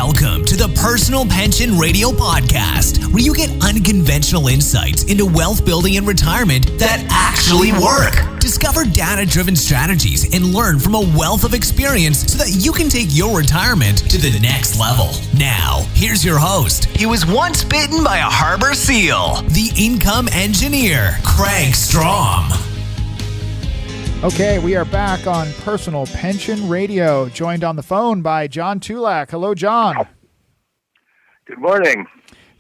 Welcome to the Personal Pension Radio Podcast, where you get unconventional insights into wealth building and retirement that actually work. Discover data-driven strategies and learn from a wealth of experience so that you can take your retirement to the next level. Now, here's your host. He was once bitten by a harbor seal, the income engineer, Kraig Strom. Okay, we are back on Personal Pension Radio, joined on the phone by John Tulac. Hello, John. Good morning.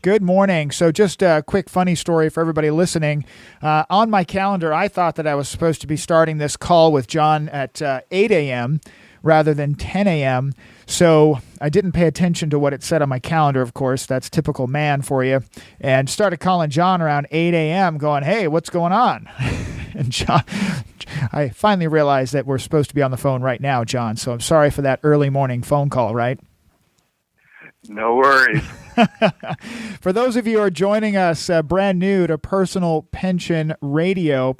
Good morning. So just a quick funny story for everybody listening. On my calendar, I thought that I was supposed to be starting this call with John at 8 a.m. rather than 10 a.m., so I didn't pay attention to what it said on my calendar, of course. That's typical man for you. And started calling John around 8 a.m. going, hey, what's going on? And John, I finally realized that we're supposed to be on the phone right now, John. So I'm sorry for that early morning phone call, right? No worries. For those of you who are joining us brand new to Personal Pension Radio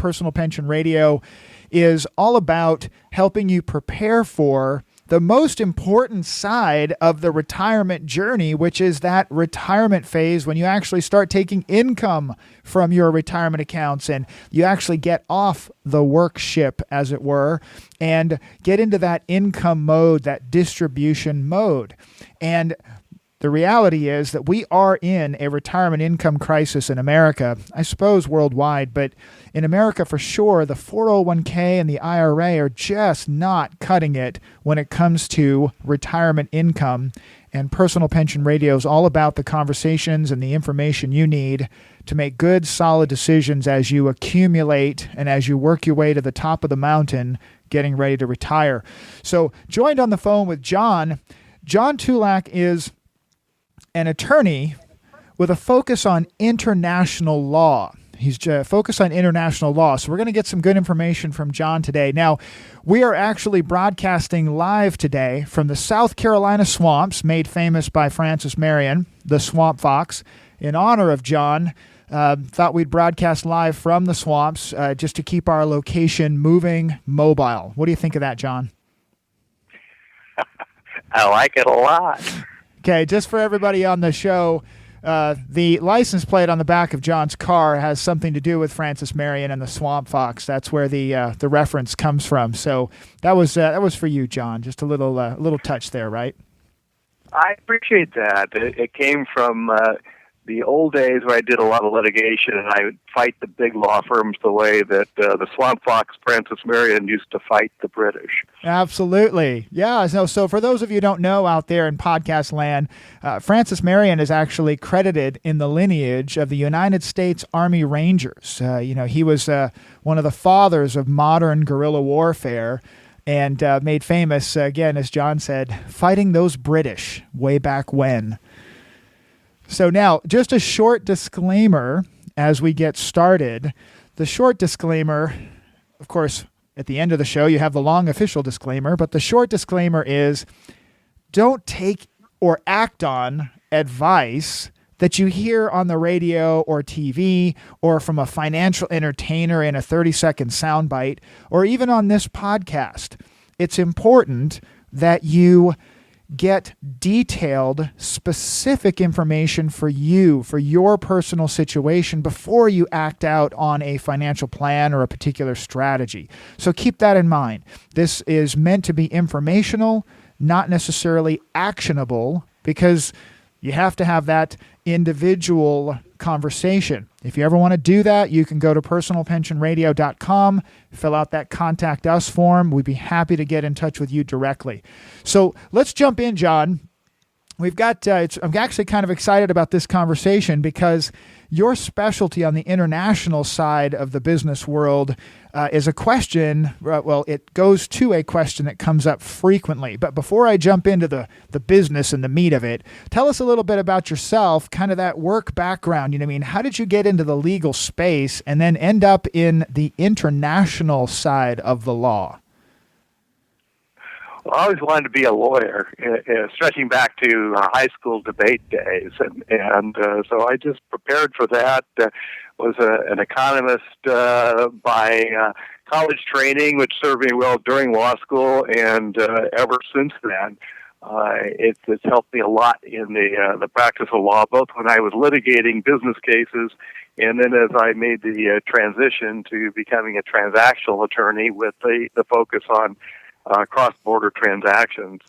is all about helping you prepare for the most important side of the retirement journey, which is that retirement phase when you actually start taking income from your retirement accounts and you actually get off the work ship, as it were, and get into that income mode, that distribution mode. And the reality is that we are in a retirement income crisis in America, I suppose worldwide, but in America for sure, the 401k and the IRA are just not cutting it when it comes to retirement income. And Personal Pension Radio is all about the conversations and the information you need to make good, solid decisions as you accumulate and as you work your way to the top of the mountain, getting ready to retire. So joined on the phone with John Tulac is an attorney with a focus on international law. He's focused on international law. So we're going to get some good information from John today. Now, we are actually broadcasting live today from the South Carolina swamps, made famous by Francis Marion, the Swamp Fox. In honor of John, thought we'd broadcast live from the swamps just to keep our location moving mobile. What do you think of that, John? I like it a lot. Okay, just for everybody on the show, the license plate on the back of John's car has something to do with Francis Marion and the Swamp Fox. That's where the reference comes from. So that was for you, John. Just a little touch there, right? I appreciate that. It came from the old days where I did a lot of litigation, and I would fight the big law firms the way that the Swamp Fox Francis Marion used to fight the British. Absolutely. Yeah. So for those of you who don't know out there in podcast land, Francis Marion is actually credited in the lineage of the United States Army Rangers. He was one of the fathers of modern guerrilla warfare and made famous, again, as John said, fighting those British way back when. So now, just a short disclaimer as we get started. The short disclaimer, of course, at the end of the show, you have the long official disclaimer, but the short disclaimer is don't take or act on advice that you hear on the radio or TV or from a financial entertainer in a 30-second soundbite or even on this podcast. It's important that you get detailed, specific information for you, for your personal situation before you act out on a financial plan or a particular strategy. So keep that in mind. This is meant to be informational, not necessarily actionable, because you have to have that individual conversation. If you ever want to do that, you can go to personalpensionradio.com, fill out that Contact Us form. We'd be happy to get in touch with you directly. So let's jump in, John. We've got, I'm actually kind of excited about this conversation because your specialty on the international side of the business world is a question, it goes to a question that comes up frequently. But before I jump into the business and the meat of it, tell us a little bit about yourself, kind of that work background. How did you get into the legal space and then end up in the international side of the law? Well, I always wanted to be a lawyer, stretching back to high school debate days, and so I just prepared for that. Was an economist by college training, which served me well during law school, and ever since then, It's helped me a lot in the practice of law, both when I was litigating business cases and then as I made the transition to becoming a transactional attorney with the focus on cross-border transactions.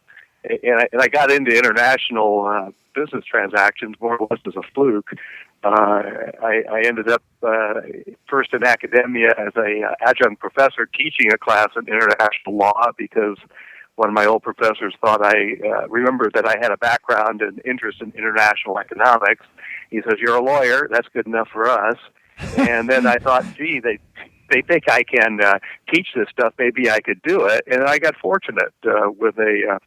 And I got into international business transactions more or less as a fluke. I ended up first in academia as a adjunct professor teaching a class in international law because one of my old professors thought I remembered that I had a background and interest in international economics. He says, "You're a lawyer. That's good enough for us." And then I thought, gee, they think I can teach this stuff. Maybe I could do it. And I got fortunate with a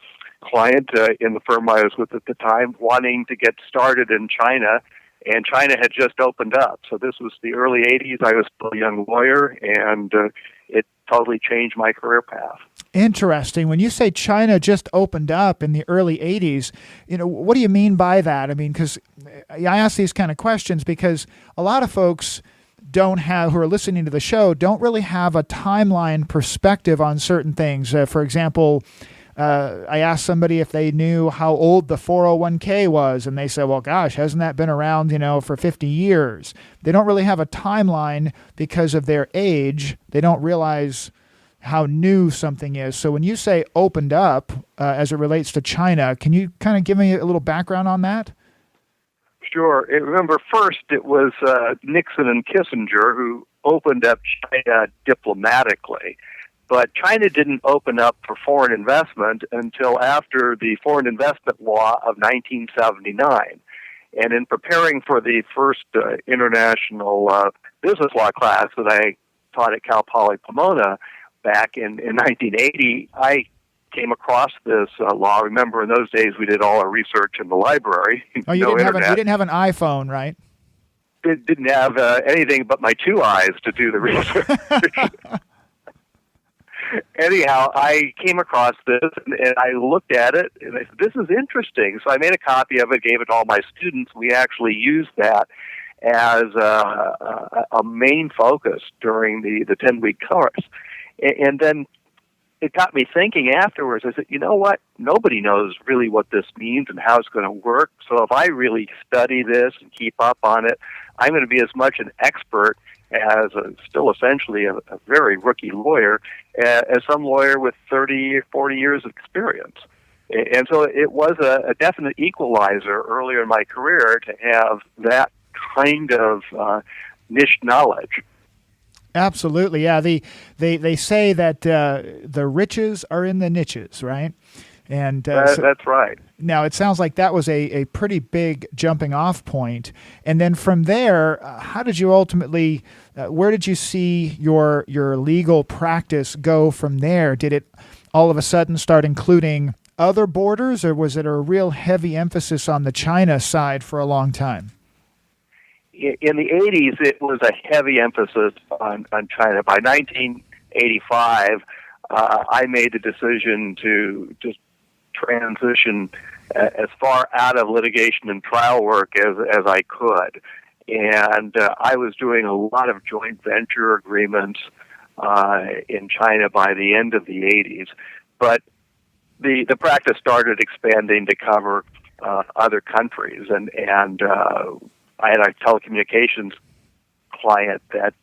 client in the firm I was with at the time wanting to get started in China, and China had just opened up. So this was the early 80s. I was still a young lawyer, and it totally changed my career path. Interesting. When you say China just opened up in the early 80s, what do you mean by that? I mean, because I ask these kind of questions because a lot of folks who are listening to the show, don't really have a timeline perspective on certain things. For example, I asked somebody if they knew how old the 401k was, and they said, well, gosh, hasn't that been around, for 50 years? They don't really have a timeline because of their age. They don't realize how new something is. So when you say opened up as it relates to China, can you kind of give me a little background on that? Sure. Remember, first it was Nixon and Kissinger who opened up China diplomatically. But China didn't open up for foreign investment until after the Foreign Investment Law of 1979. And in preparing for the first international business law class that I taught at Cal Poly Pomona back in 1980, I came across this law. Remember, in those days, we did all our research in the library. Oh, you didn't have an iPhone, right? It didn't have anything but my two eyes to do the research. Anyhow, I came across this, and I looked at it, and I said, this is interesting. So I made a copy of it, gave it to all my students. We actually used that as a main focus during the 10-week course. And then it got me thinking afterwards. I said, you know what? Nobody knows really what this means and how it's going to work. So if I really study this and keep up on it, I'm going to be as much an expert as still essentially a very rookie lawyer, as some lawyer with 30 or 40 years of experience. And so it was a definite equalizer earlier in my career to have that kind of niche knowledge. Absolutely, yeah. They say that the riches are in the niches, right? And that's right. Now, it sounds like that was a pretty big jumping off point. And then from there, how did you ultimately, where did you see your legal practice go from there? Did it all of a sudden start including other borders, or was it a real heavy emphasis on the China side for a long time? In the 80s, it was a heavy emphasis on China. By 1985, I made the decision to just transition as far out of litigation and trial work as I could. And I was doing a lot of joint venture agreements in China by the end of the 80s. But the practice started expanding to cover other countries. And I had a telecommunications client that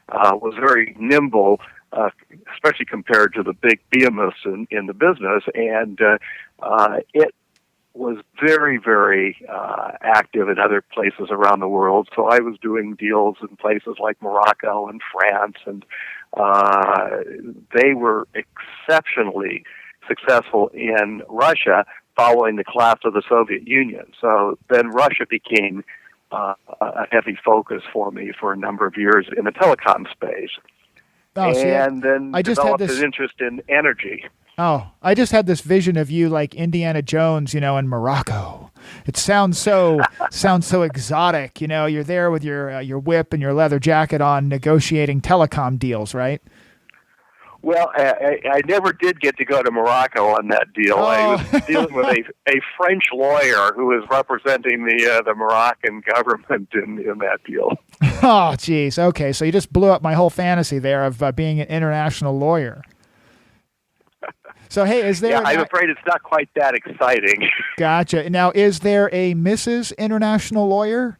was very nimble, especially compared to the big behemoths in the business, and it was very, very active in other places around the world. So I was doing deals in places like Morocco and France, and they were exceptionally successful in Russia following the collapse of the Soviet Union. So then Russia became a heavy focus for me for a number of years in the telecom space. Oh, and then I just developed had this an interest in energy. Oh, I just had this vision of you like Indiana Jones, in Morocco. It sounds so exotic, You're there with your whip and your leather jacket on, negotiating telecom deals, right? Well, I never did get to go to Morocco on that deal. Oh. I was dealing with a French lawyer who was representing the Moroccan government in that deal. Oh, geez. Okay, so you just blew up my whole fantasy there of being an international lawyer. So, hey, is there... Yeah, I'm afraid it's not quite that exciting. Gotcha. Now, is there a Mrs. International Lawyer?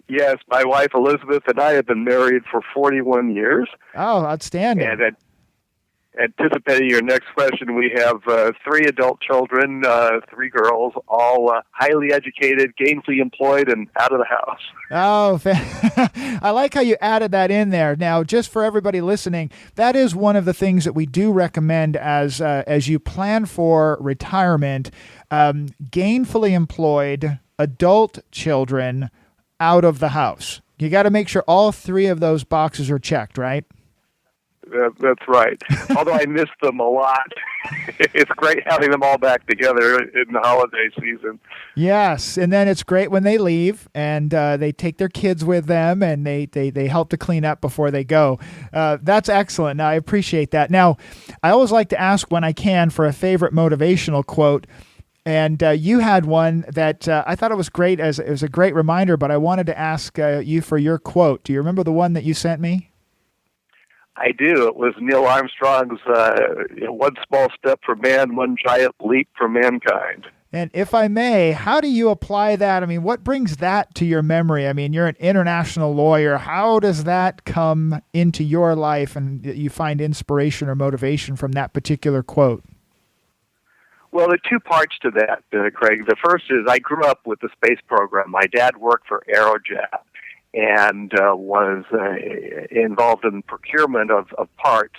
Yes, my wife Elizabeth and I have been married for 41 years. Oh, outstanding. And anticipating your next question, we have 3 adult children, 3 girls, all highly educated, gainfully employed, and out of the house. Oh, I like how you added that in there. Now, just for everybody listening, that is one of the things that we do recommend as you plan for retirement. Gainfully employed, adult children, out of the house. You got to make sure all 3 of those boxes are checked, right? That's right. Although I miss them a lot. It's great having them all back together in the holiday season. Yes, and then it's great when they leave and they take their kids with them and they help to clean up before they go. That's excellent. Now, I appreciate that. Now, I always like to ask when I can for a favorite motivational quote. And you had one that I thought it was great. It was a great reminder, but I wanted to ask you for your quote. Do you remember the one that you sent me? I do. It was Neil Armstrong's one small step for man, one giant leap for mankind. And if I may, how do you apply that? I mean, what brings that to your memory? I mean, you're an international lawyer. How does that come into your life and you find inspiration or motivation from that particular quote? Well, there are 2 parts to that, Craig. The first is I grew up with the space program. My dad worked for Aerojet and was involved in procurement of parts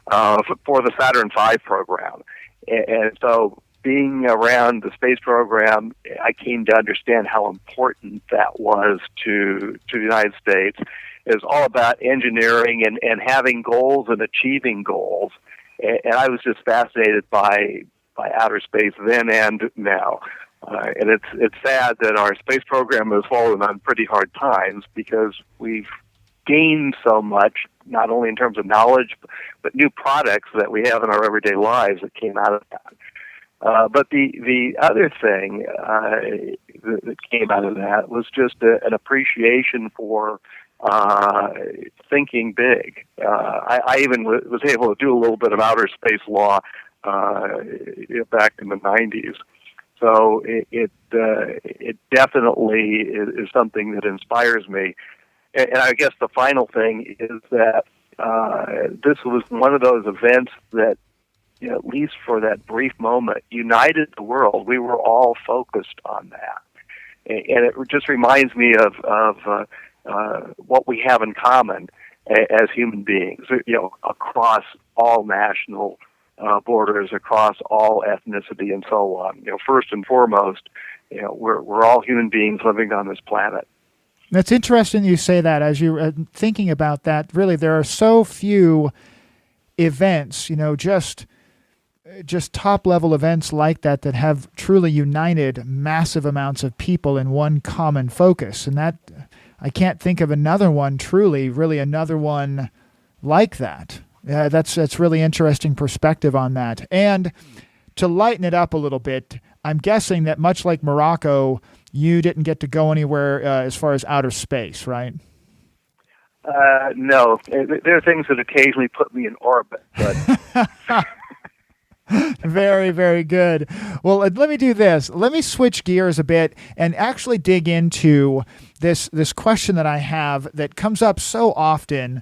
for the Saturn V program. And so being around the space program, I came to understand how important that was to the United States. It's all about engineering and having goals and achieving goals. And I was just fascinated by outer space then and now. And it's sad that our space program has fallen on pretty hard times because we've gained so much, not only in terms of knowledge, but new products that we have in our everyday lives that came out of that. But the other thing that came out of that was just an appreciation for thinking big. I even was able to do a little bit of outer space law back in the 90s. So it definitely is something that inspires me. And I guess the final thing is that this was one of those events that, at least for that brief moment, united the world. We were all focused on that. And it just reminds me of what we have in common as human beings, across all national borders, across all ethnicity and so on. First and foremost, we're all human beings living on this planet. That's interesting you say that. As you're thinking about that, really, there are so few events, just top-level events like that have truly united massive amounts of people in one common focus. And that, I can't think of another one really another one like that. That's really interesting perspective on that. And to lighten it up a little bit, I'm guessing that much like Morocco, you didn't get to go anywhere as far as outer space, right? No. There are things that occasionally put me in orbit, but... Very, very good. Well, let me do this. Let me switch gears a bit and actually dig into this question that I have that comes up so often.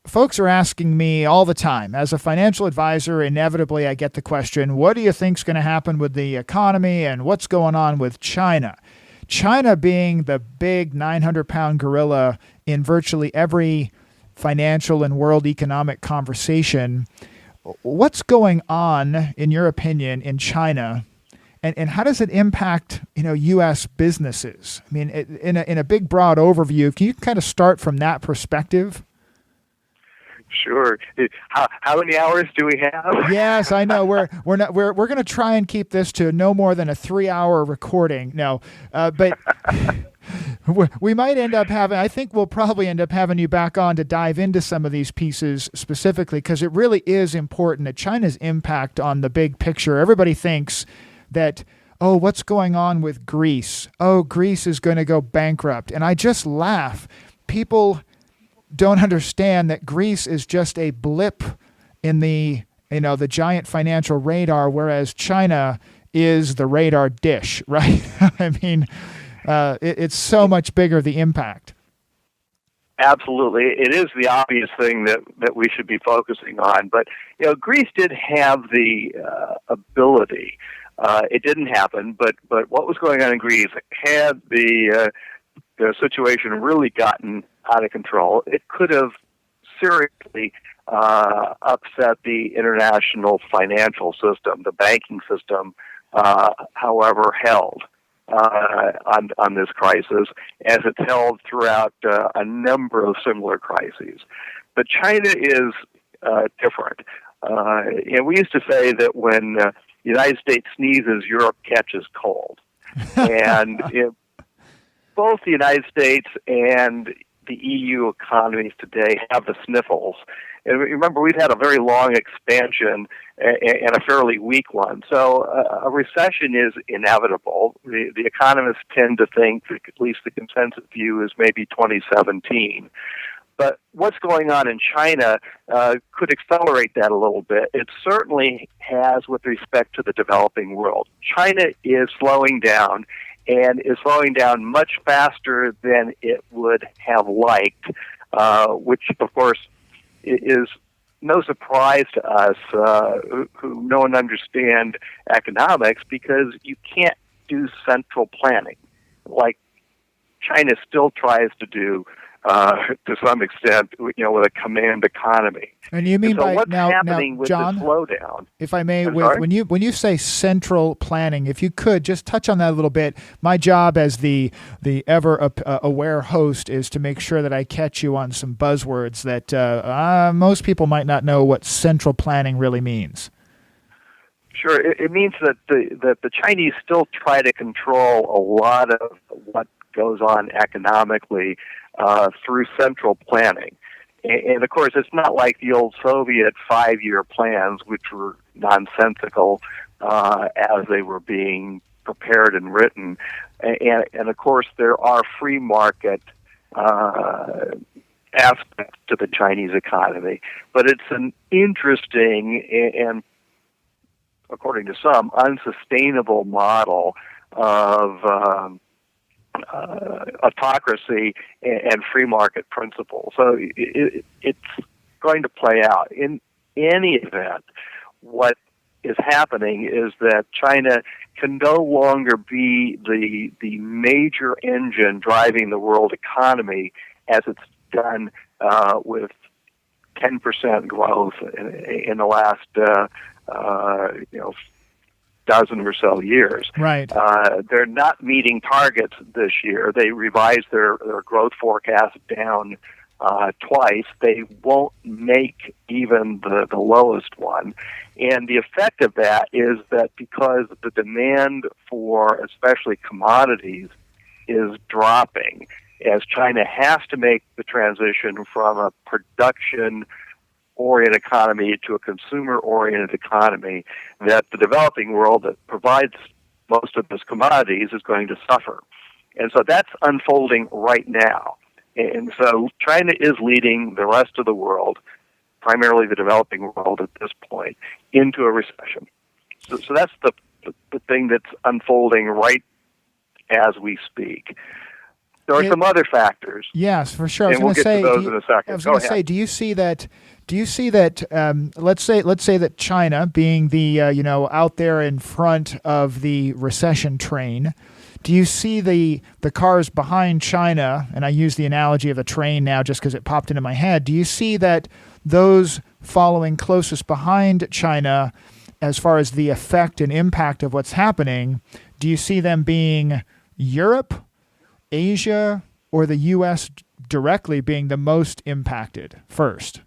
Folks are asking me all the time. As a financial advisor, inevitably I get the question, what do you think's going to happen with the economy and what's going on with China? China being the big 900-pound gorilla in virtually every financial and world economic conversation. What's going on, in your opinion, in China, and how does it impact, U.S. businesses? I mean, in a big, broad overview, can you kind of start from that perspective? Sure. How many hours do we have? Yes, I know. We're going to try and keep this to no more than a 3-hour recording. No, but we might end up having. I think we'll probably end up having you back on to dive into some of these pieces specifically because it really is important that China's impact on the big picture. Everybody thinks that, oh, what's going on with Greece? Oh, Greece is going to go bankrupt, and I just laugh. People don't understand that Greece is just a blip in the the giant financial radar, whereas China is the radar dish, right? I mean, it's so much bigger, the impact. Absolutely. It is the obvious thing that we should be focusing on. But, Greece did have the ability. It didn't happen, but what was going on in Greece had the situation really gotten out of control. It could have seriously upset the international financial system, the banking system, however held on this crisis, as it's held throughout a number of similar crises. But China is different. We used to say that when the United States sneezes, Europe catches cold. And both the United States and the EU economies today have the sniffles. And remember, we've had a very long expansion and a fairly weak one. So a recession is inevitable. The economists tend to think, at least the consensus view is maybe 2017. But what's going on in China could accelerate that a little bit. It certainly has with respect to the developing world. China is slowing down, and is slowing down much faster than it would have liked, which, of course, is no surprise to us who know and understand economics, because you can't do central planning like China still tries to do to some extent, with a command economy. And you mean by what's happening with John, the slowdown? If I may, when you say central planning, if you could just touch on that a little bit. My job as the ever aware host is to make sure that I catch you on some buzzwords that most people might not know what central planning really means. Sure, it means that the Chinese still try to control a lot of what goes on economically through central planning. And of course, it's not like the old Soviet 5-year plans, which were nonsensical as they were being prepared and written. And of course, there are free market aspects to the Chinese economy. But it's an interesting and, according to some, unsustainable model of autocracy and free market principles. So it's going to play out. In any event, what is happening is that China can no longer be the major engine driving the world economy as it's done with 10% growth in the last dozen or so years. Right. They're not meeting targets this year. They revised their growth forecast down twice. They won't make even the lowest one. And the effect of that is that because the demand for especially commodities is dropping, as China has to make the transition from a production-oriented economy to a consumer-oriented economy, that the developing world that provides most of those commodities is going to suffer. And so that's unfolding right now. And so China is leading the rest of the world, primarily the developing world at this point, into a recession. So that's the thing that's unfolding right as we speak. There are some other factors. Yes, for sure. And we'll get to those in a second. I was going to say, do you see that? Let's say that China, being the out there in front of the recession train, do you see the cars behind China? And I use the analogy of a train now just because it popped into my head. Do you see that those following closest behind China, as far as the effect and impact of what's happening, do you see them being Europe, Asia, or the U.S. directly being the most impacted first?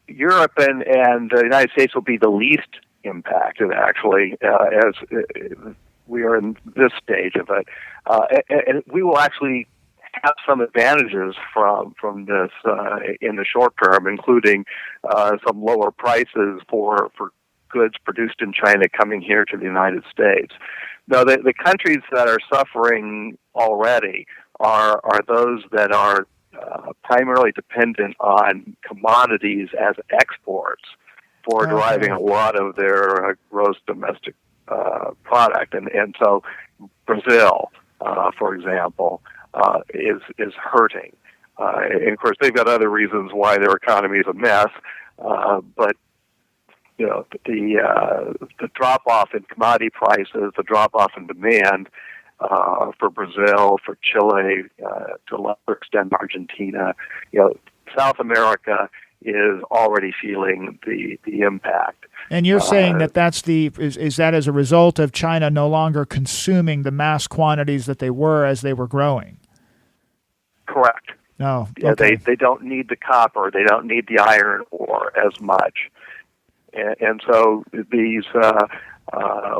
Europe and the United States will be the least impacted, actually, as we are in this stage of it. And we will actually have some advantages from this in the short term, including some lower prices for goods produced in China coming here to the United States. Now, the countries that are suffering already are those that are primarily dependent on commodities as exports. for deriving a lot of their gross domestic product, and so Brazil, for example, is hurting. And of course, they've got other reasons why their economy is a mess, but the drop off in commodity prices, the drop off in demand for Brazil, for Chile, to a lesser extent Argentina, South America is already feeling the impact. And you're saying that is that as a result of China no longer consuming the mass quantities that they were as they were growing? Correct. No. Yeah, okay. they don't need the copper, they don't need the iron ore as much, and so these,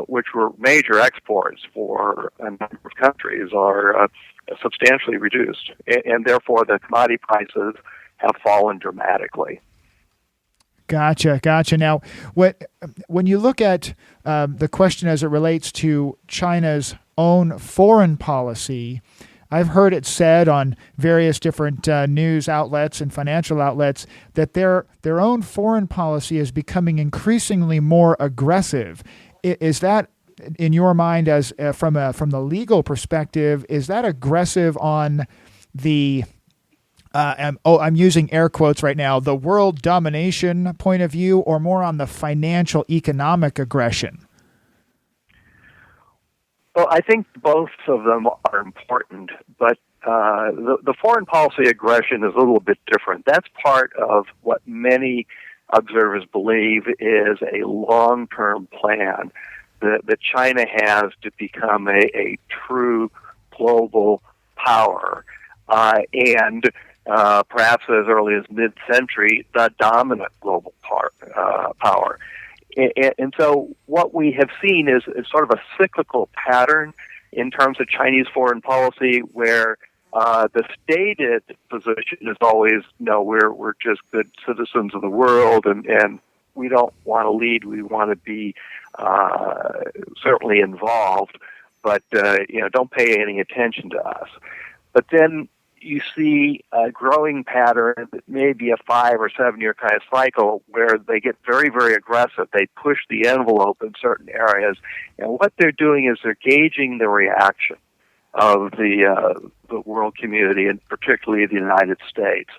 which were major exports for a number of countries, are substantially reduced, and therefore the commodity prices have fallen dramatically. Gotcha. Now, when you look at the question as it relates to China's own foreign policy, I've heard it said on various different news outlets and financial outlets that their own foreign policy is becoming increasingly more aggressive. Is that, in your mind, as from the legal perspective, is that aggressive on the I'm using air quotes right now, the world domination point of view, or more on the financial economic aggression? Well, I think both of them are important, but the foreign policy aggression is a little bit different. That's part of what many observers believe is a long-term plan that China has to become a true global power, and perhaps as early as mid-century, the dominant global power. And so what we have seen is sort of a cyclical pattern in terms of Chinese foreign policy, where the stated position is always, no, we're just good citizens of the world, and we don't want to lead. We want to be certainly involved, but don't pay any attention to us. But then you see a growing pattern that may be a 5 or 7 year kind of cycle where they get very, very aggressive. They push the envelope in certain areas. And what they're doing is they're gauging the reaction of the world community, and particularly the United States.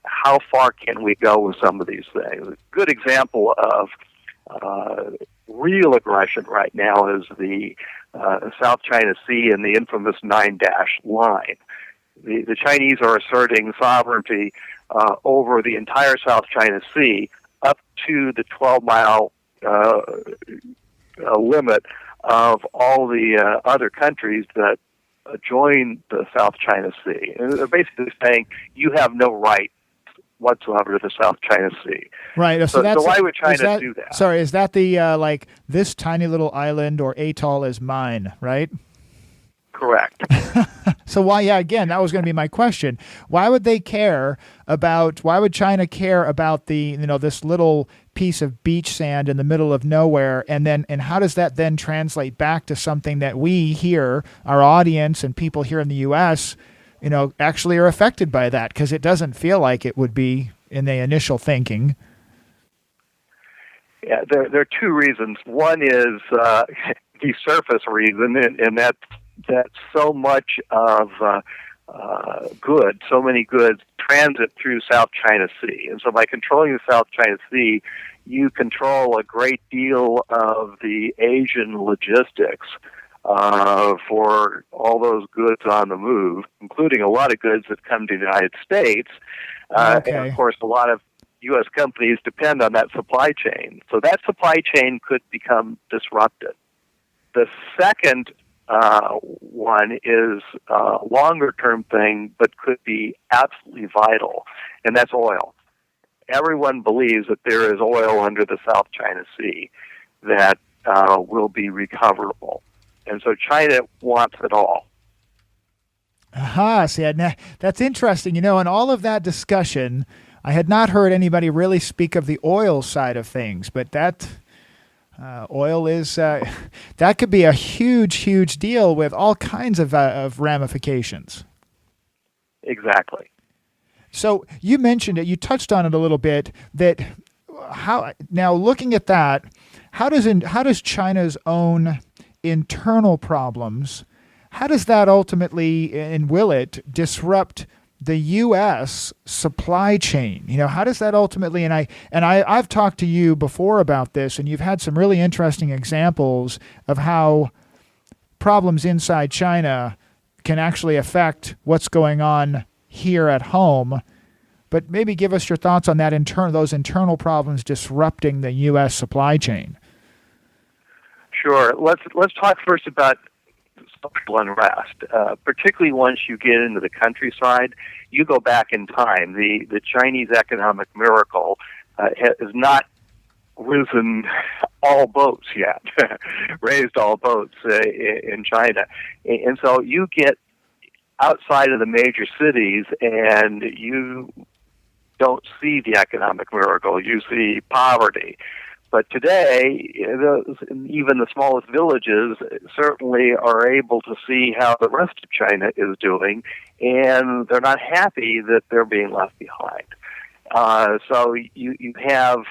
How far can we go with some of these things? A good example of real aggression right now is the South China Sea and the infamous 9-dash line. The Chinese are asserting sovereignty over the entire South China Sea up to the 12-mile limit of all the other countries that join the South China Sea. And they're basically saying, you have no right whatsoever to the South China Sea. Right. So why would China do that? Sorry, is that the, like, this tiny little island or atoll is mine, right? Correct. So again, that was going to be my question. Why would China care about the, this little piece of beach sand in the middle of nowhere, and how does that then translate back to something that we here, our audience and people here in the US, actually are affected by that? Because it doesn't feel like it would be in the initial thinking. Yeah, there are two reasons. One is the surface reason, and that's so much of so many goods transit through South China Sea. And so by controlling the South China Sea, you control a great deal of the Asian logistics for all those goods on the move, including a lot of goods that come to the United States. Okay. And, of course, a lot of U.S. companies depend on that supply chain. So that supply chain could become disrupted. The second one is a longer-term thing, but could be absolutely vital, and that's oil. Everyone believes that there is oil under the South China Sea that will be recoverable, and so China wants it all. Aha, see, that's interesting. In all of that discussion, I had not heard anybody really speak of the oil side of things, but that... oil is that could be a huge deal with all kinds of ramifications. Exactly. So you mentioned it, you touched on it a little bit, that how now looking at that, how does China's own internal problems, how does that ultimately, and will it, disrupt the U.S. supply chain? How does that ultimately, and I've talked to you before about this, and you've had some really interesting examples of how problems inside China can actually affect what's going on here at home. But maybe give us your thoughts on that those internal problems disrupting the U.S. supply chain. Sure. Let's talk first about social unrest, particularly once you get into the countryside. You go back in time. The Chinese economic miracle has not risen all boats yet, raised all boats in China. And so you get outside of the major cities and you don't see the economic miracle. You see poverty. But today, even the smallest villages certainly are able to see how the rest of China is doing, and they're not happy that they're being left behind. So you have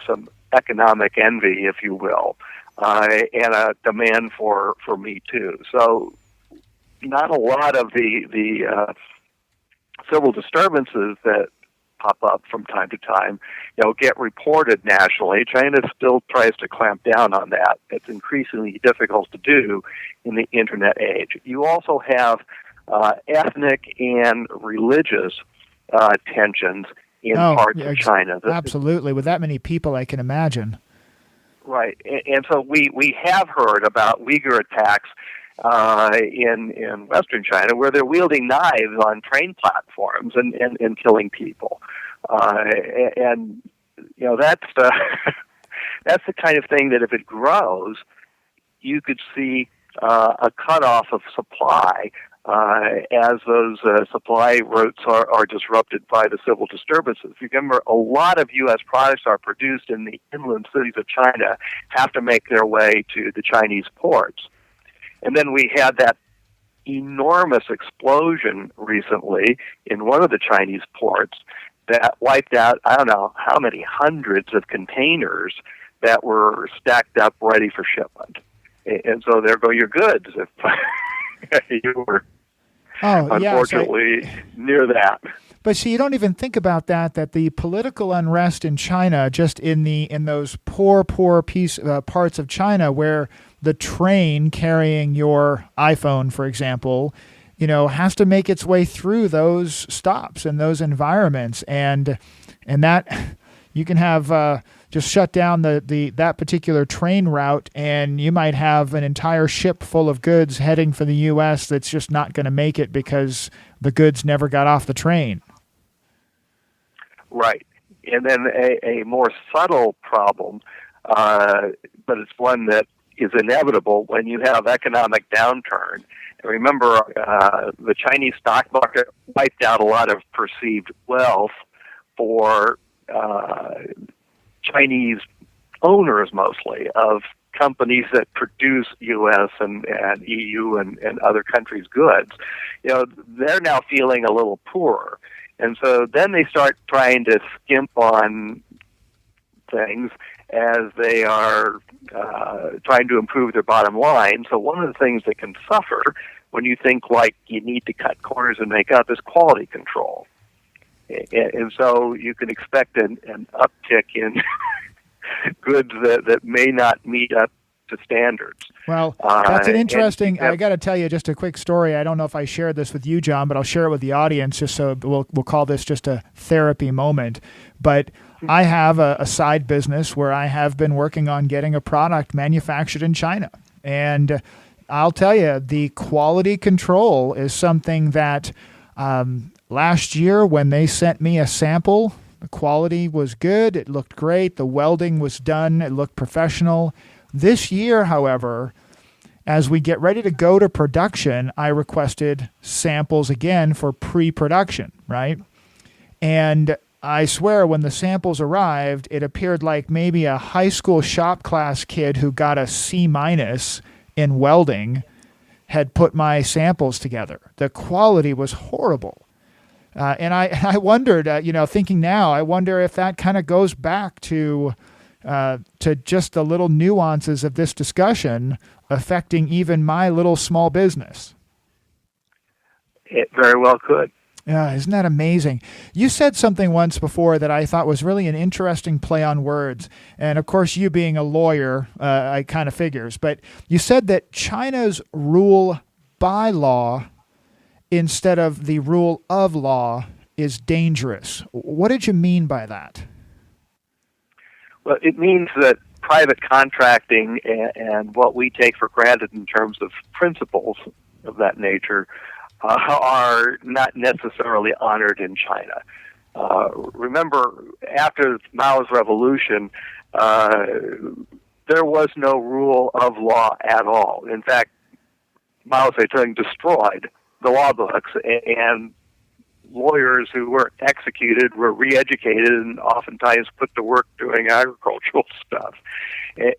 some economic envy, if you will, and a demand for Me Too. So not a lot of the civil disturbances that pop up from time to time, get reported nationally. China still tries to clamp down on that. It's increasingly difficult to do in the internet age. You also have ethnic and religious tensions in parts of China. Absolutely. With that many people, I can imagine. Right. And so we have heard about Uyghur attacks in Western China, where they're wielding knives on train platforms and killing people, and that's that's the kind of thing that if it grows, you could see a cutoff of supply as those supply routes are disrupted by the civil disturbances. Remember, a lot of U.S. products are produced in the inland cities of China, have to make their way to the Chinese ports. And then we had that enormous explosion recently in one of the Chinese ports that wiped out, I don't know how many hundreds of containers that were stacked up ready for shipment. And so there go your goods if you were unfortunately near that. But see, you don't even think about that the political unrest in China, just in those poor parts of China where the train carrying your iPhone, for example, has to make its way through those stops and those environments, and that you can have just shut down that particular train route, and you might have an entire ship full of goods heading for the U.S. that's just not going to make it because the goods never got off the train. Right. And then a more subtle problem, but it's one that is inevitable when you have economic downturn. And remember, the Chinese stock market wiped out a lot of perceived wealth for Chinese owners, mostly, of companies that produce U.S. and EU and other countries' goods. They're now feeling a little poorer. And so then they start trying to skimp on things as they are trying to improve their bottom line. So one of the things that can suffer when you think like you need to cut corners and make up is quality control. And so you can expect an uptick in goods that may not meet up to standards. Well, that's an interesting, I got to tell you just a quick story. I don't know if I shared this with you, John, but I'll share it with the audience just so we'll call this just a therapy moment. But I have a side business where I have been working on getting a product manufactured in China. And I'll tell you, the quality control is something that last year when they sent me a sample, the quality was good. It looked great. The welding was done. It looked professional. This year, however, as we get ready to go to production, I requested samples again for pre-production, right? And I swear when the samples arrived, it appeared like maybe a high school shop class kid who got a C- in welding had put my samples together. The quality was horrible. And I wondered, thinking now, I wonder if that kind of goes back to just the little nuances of this discussion affecting even my little small business. It very well could. Yeah, isn't that amazing? You said something once before that I thought was really an interesting play on words. And of course, you being a lawyer, I kind of figures. But you said that China's rule by law instead of the rule of law is dangerous. What did you mean by that? Well, it means that private contracting and what we take for granted in terms of principles of that nature are not necessarily honored in China. Remember, after Mao's revolution, there was no rule of law at all. In fact, Mao Zedong destroyed the law books, and lawyers who weren't executed were re-educated and oftentimes put to work doing agricultural stuff.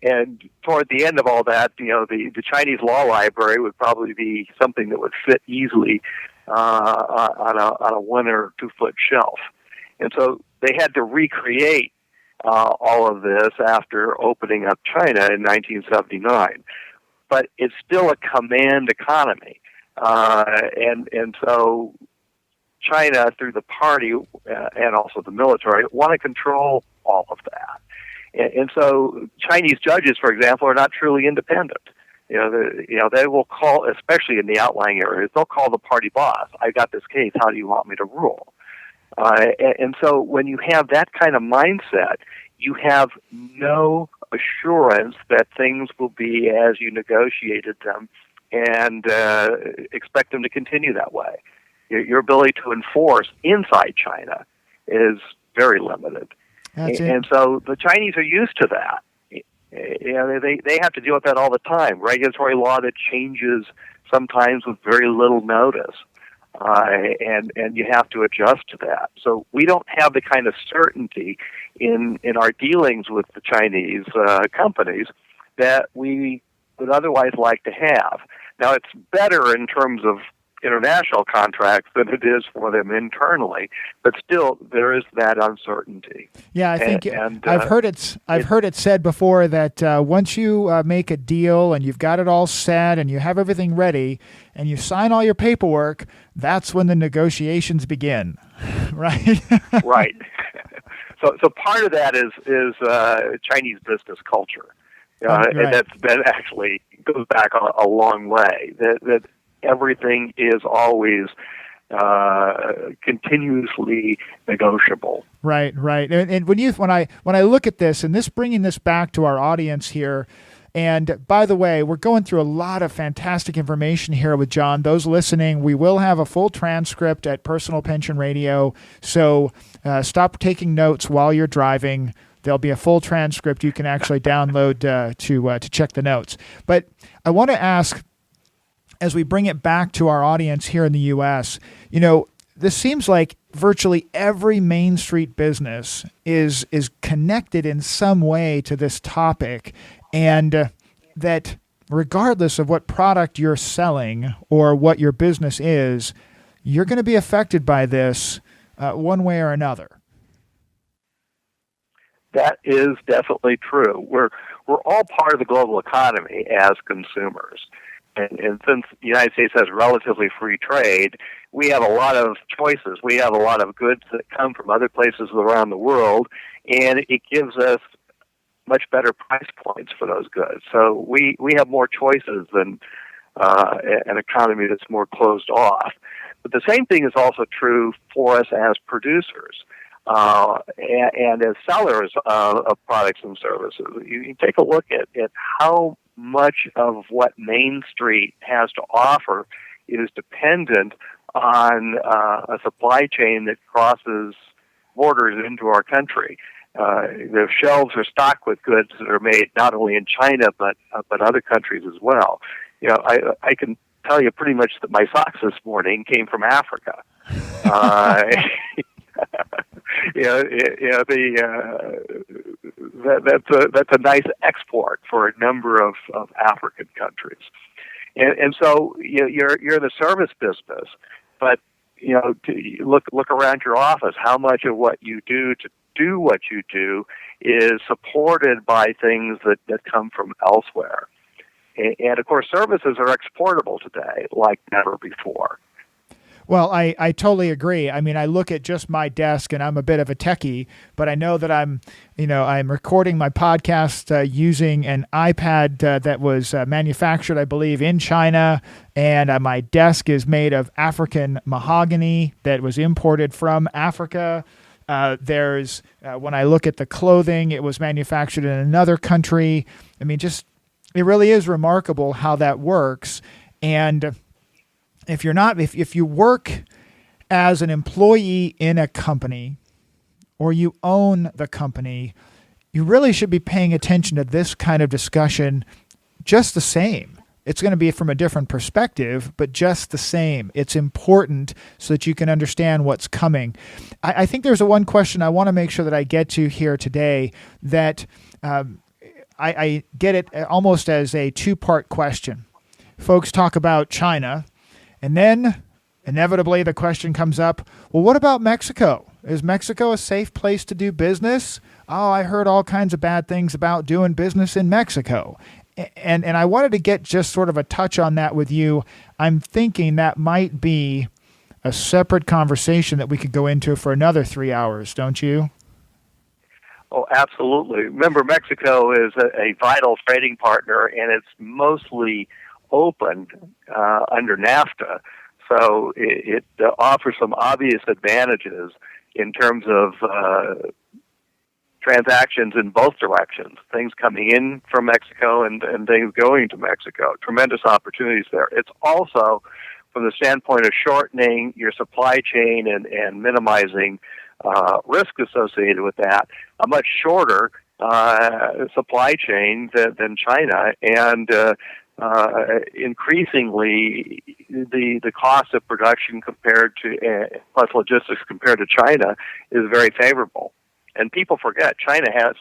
And toward the end of all that, the Chinese law library would probably be something that would fit easily on a 1 or 2 foot shelf. And so they had to recreate all of this after opening up China in 1979. But it's still a command economy. And so China, through the party and also the military, want to control all of that. And so Chinese judges, for example, are not truly independent. They will call, especially in the outlying areas, they'll call the party boss. I got this case. How do you want me to rule? And so when you have that kind of mindset, you have no assurance that things will be as you negotiated them and expect them to continue that way. Your ability to enforce inside China is very limited. And so the Chinese are used to that. They have to deal with that all the time. Regulatory law that changes sometimes with very little notice. And you have to adjust to that. So we don't have the kind of certainty in our dealings with the Chinese companies that we would otherwise like to have. Now, it's better in terms of international contracts than it is for them internally, but still there is that uncertainty. Yeah, I think I've heard it said before that once you make a deal and you've got it all set and you have everything ready and you sign all your paperwork, that's when the negotiations begin, right? Right. So part of that is Chinese business culture, right. And that's been actually goes back a long way. That everything is always continuously negotiable. Right. And when I look at this, and bringing this back to our audience here, and by the way, we're going through a lot of fantastic information here with John. Those listening, we will have a full transcript at Personal Pension Radio, so stop taking notes while you're driving. There'll be a full transcript you can actually download to check the notes. But I want to ask, as we bring it back to our audience here in the U.S., this seems like virtually every Main Street business is connected in some way to this topic, and that regardless of what product you're selling or what your business is, you're going to be affected by this one way or another. That is definitely true. We're all part of the global economy as consumers. And since the United States has relatively free trade, we have a lot of choices. We have a lot of goods that come from other places around the world, and it gives us much better price points for those goods. So we have more choices than an economy that's more closed off. But the same thing is also true for us as producers and as sellers of products and services. You take a look at how much of what Main Street has to offer is dependent on a supply chain that crosses borders into our country. The shelves are stocked with goods that are made not only in China but other countries as well. I can tell you pretty much that my socks this morning came from Africa. That's a nice export for a number of African countries, and so you're in the service business, but to look around your office. How much of what you do to do what you do is supported by things that come from elsewhere? And of course, services are exportable today like never before. Well, I totally agree. I mean, I look at just my desk, and I'm a bit of a techie, but I know that I'm recording my podcast using an iPad that was manufactured, I believe, in China, and my desk is made of African mahogany that was imported from Africa. There's when I look at the clothing, it was manufactured in another country. I mean, it really is remarkable how that works. And if you work as an employee in a company or you own the company, you really should be paying attention to this kind of discussion just the same. It's going to be from a different perspective, but just the same. It's important so that you can understand what's coming. I think there's one question I want to make sure that I get to here today that I get it almost as a two-part question. Folks talk about China, and then inevitably the question comes up, well, what about Mexico? Is Mexico a safe place to do business? Oh, I heard all kinds of bad things about doing business in Mexico. And I wanted to get just sort of a touch on that with you. I'm thinking that might be a separate conversation that we could go into for another 3 hours, don't you? Oh, absolutely. Remember, Mexico is a vital trading partner, and it's mostly open under NAFTA. So it offers some obvious advantages in terms of transactions in both directions, things coming in from Mexico and things going to Mexico. Tremendous opportunities there. It's also, from the standpoint of shortening your supply chain and minimizing risk associated with that, a much shorter supply chain than China, and increasingly the cost of production compared to plus logistics compared to China is very favorable. And people forget China has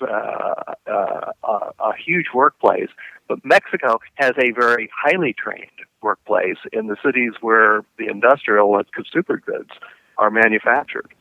a huge workplace, but Mexico has a very highly trained workplace in the cities where the industrial and consumer goods are manufactured.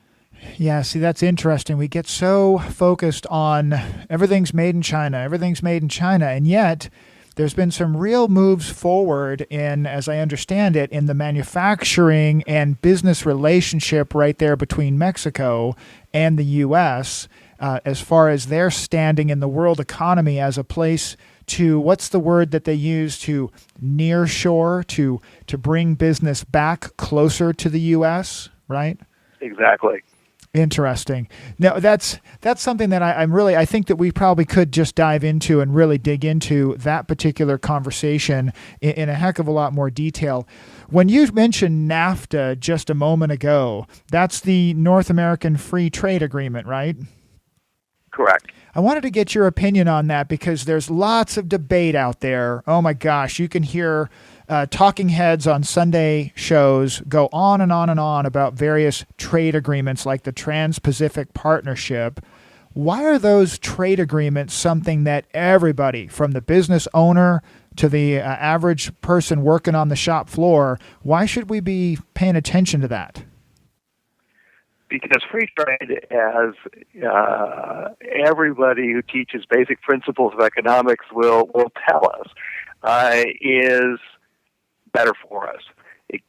Yeah, see, that's interesting. We get so focused on everything's made in China, and yet there's been some real moves forward in, as I understand it, in the manufacturing and business relationship right there between Mexico and the U.S. As far as their standing in the world economy as a place to, what's the word that they use, to nearshore, to bring business back closer to the U.S., right? Exactly. Interesting. Now, that's something that I think that we probably could just dive into and really dig into that particular conversation in a heck of a lot more detail. When you mentioned NAFTA just a moment ago, that's the North American Free Trade Agreement, right? Correct. I wanted to get your opinion on that because there's lots of debate out there. Oh my gosh, you can hear talking heads on Sunday shows go on and on and on about various trade agreements like the Trans-Pacific Partnership. Why are those trade agreements something that everybody, from the business owner to the average person working on the shop floor, why should we be paying attention to that? Because free trade, as everybody who teaches basic principles of economics will tell us, is better for us. It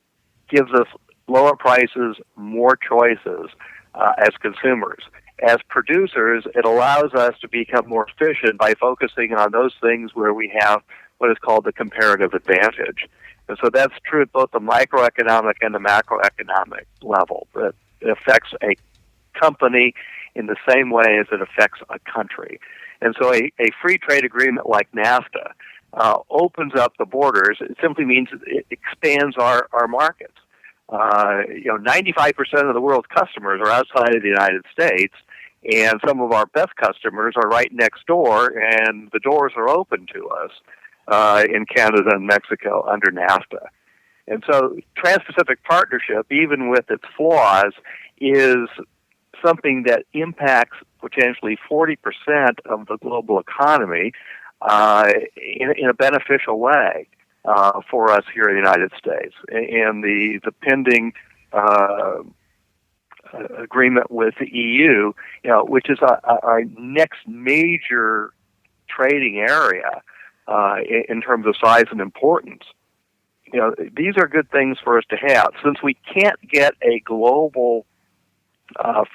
gives us lower prices, more choices as consumers. As producers, it allows us to become more efficient by focusing on those things where we have what is called the comparative advantage. And so that's true at both the microeconomic and the macroeconomic level. That it affects a company in the same way as it affects a country. And so a free trade agreement like NAFTA opens up the borders. It simply means it expands our markets. 95% of the world's customers are outside of the United States, and some of our best customers are right next door, and the doors are open to us in Canada and Mexico under NAFTA. And so Trans-Pacific Partnership, even with its flaws, is something that impacts potentially 40% of the global economy in a beneficial way for us here in the United States. And the pending agreement with the EU, which is our next major trading area in terms of size and importance. These are good things for us to have. Since we can't get a global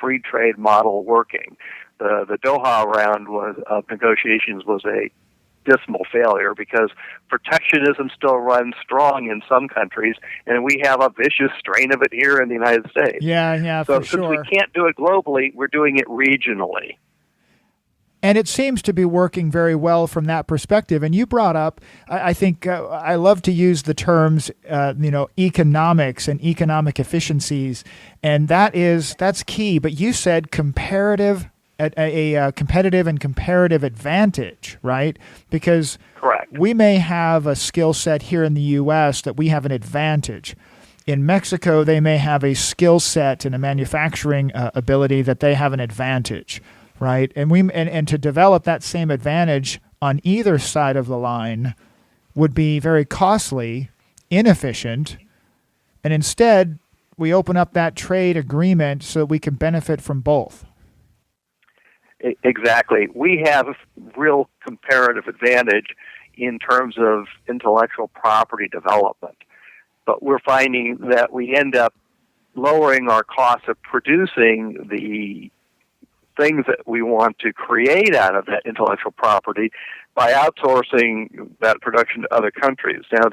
free trade model working, the Doha round of negotiations was a dismal failure because protectionism still runs strong in some countries, and we have a vicious strain of it here in the United States. Yeah, so for sure. Since we can't do it globally, we're doing it regionally. And it seems to be working very well from that perspective. And you brought up, I think I love to use the terms, economics and economic efficiencies, and that's key. But you said comparative, a competitive and comparative advantage, right? Because correct, we may have a skill set here in the U.S. that we have an advantage. In Mexico, they may have a skill set and a manufacturing ability that they have an advantage. Right, and to develop that same advantage on either side of the line would be very costly, inefficient, and instead we open up that trade agreement so that we can benefit from both. Exactly. We have a real comparative advantage in terms of intellectual property development, but we're finding that we end up lowering our costs of producing the things that we want to create out of that intellectual property by outsourcing that production to other countries. Now,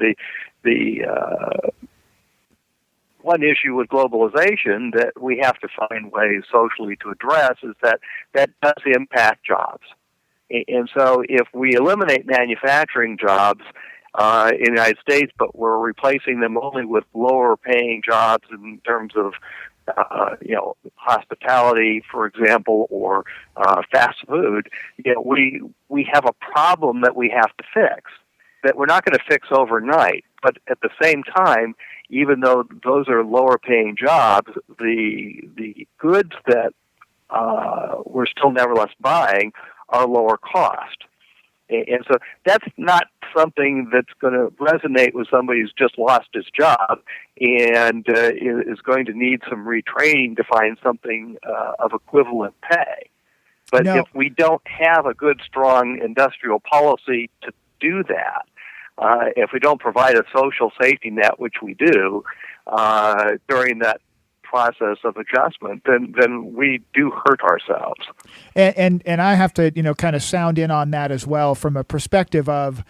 the one issue with globalization that we have to find ways socially to address is that does impact jobs. And so if we eliminate manufacturing jobs in the United States, but we're replacing them only with lower paying jobs in terms of hospitality, for example, or fast food, we have a problem that we have to fix, that we're not going to fix overnight. But at the same time, even though those are lower paying jobs, the goods that we're still nevertheless buying are lower cost. And so that's not something that's going to resonate with somebody who's just lost his job and is going to need some retraining to find something of equivalent pay. But if we don't have a good, strong industrial policy to do that, if we don't provide a social safety net, which we do, during that process of adjustment, then we do hurt ourselves. And I have to, kind of sound in on that as well from a perspective of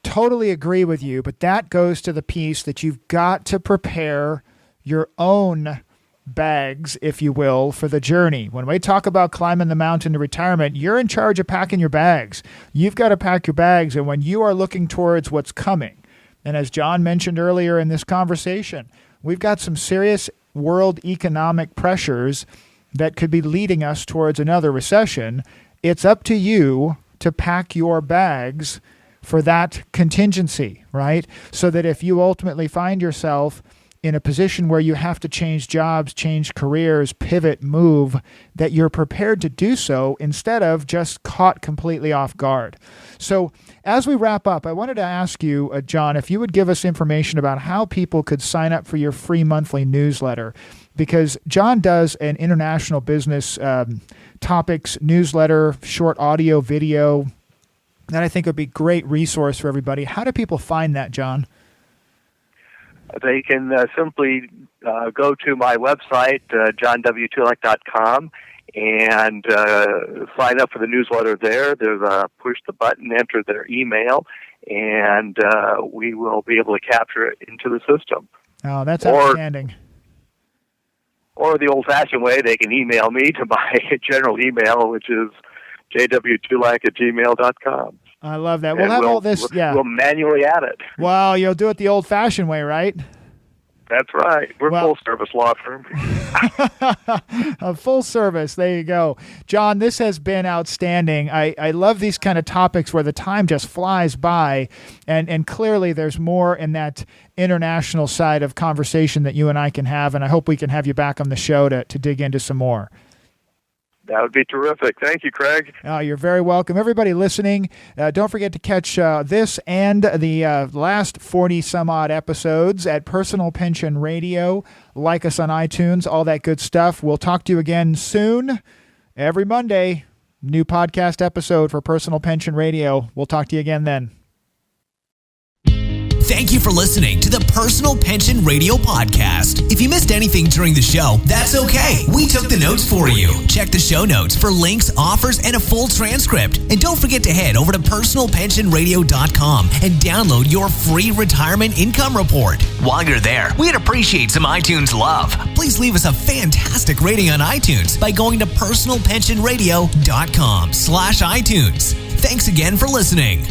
totally agree with you, but that goes to the piece that you've got to prepare your own bags, if you will, for the journey. When we talk about climbing the mountain to retirement, you're in charge of packing your bags. You've got to pack your bags, and when you are looking towards what's coming, and as John mentioned earlier in this conversation, we've got some serious world economic pressures that could be leading us towards another recession. It's up to you to pack your bags for that contingency, right? So that if you ultimately find yourself in a position where you have to change jobs, change careers, pivot, move, that you're prepared to do so instead of just caught completely off guard. So as we wrap up, I wanted to ask you, John, if you would give us information about how people could sign up for your free monthly newsletter, because John does an international business topics newsletter, short audio, video, that I think would be a great resource for everybody. How do people find that, John? They can simply go to my website, johnwtulac.com, and sign up for the newsletter there. There's a push the button, enter their email, and we will be able to capture it into the system. Oh, that's outstanding. Or the old-fashioned way, they can email me to my general email, which is jwtulac@gmail.com. I love that. We'll have all this, We'll manually add it. Wow, you'll do it the old-fashioned way, right? That's right. We're a full-service law firm. A full service. There you go. John, this has been outstanding. I love these kind of topics where the time just flies by, and clearly there's more in that international side of conversation that you and I can have, and I hope we can have you back on the show to dig into some more. That would be terrific. Thank you, Kraig. You're very welcome. Everybody listening, don't forget to catch this and the last 40-some-odd episodes at Personal Pension Radio. Like us on iTunes, all that good stuff. We'll talk to you again soon. Every Monday, new podcast episode for Personal Pension Radio. We'll talk to you again then. Thank you for listening to the Personal Pension Radio Podcast. If you missed anything during the show, that's okay. We took the notes for you. Check the show notes for links, offers, and a full transcript. And don't forget to head over to personalpensionradio.com and download your free retirement income report. While you're there, we'd appreciate some iTunes love. Please leave us a fantastic rating on iTunes by going to personalpensionradio.com/iTunes. Thanks again for listening.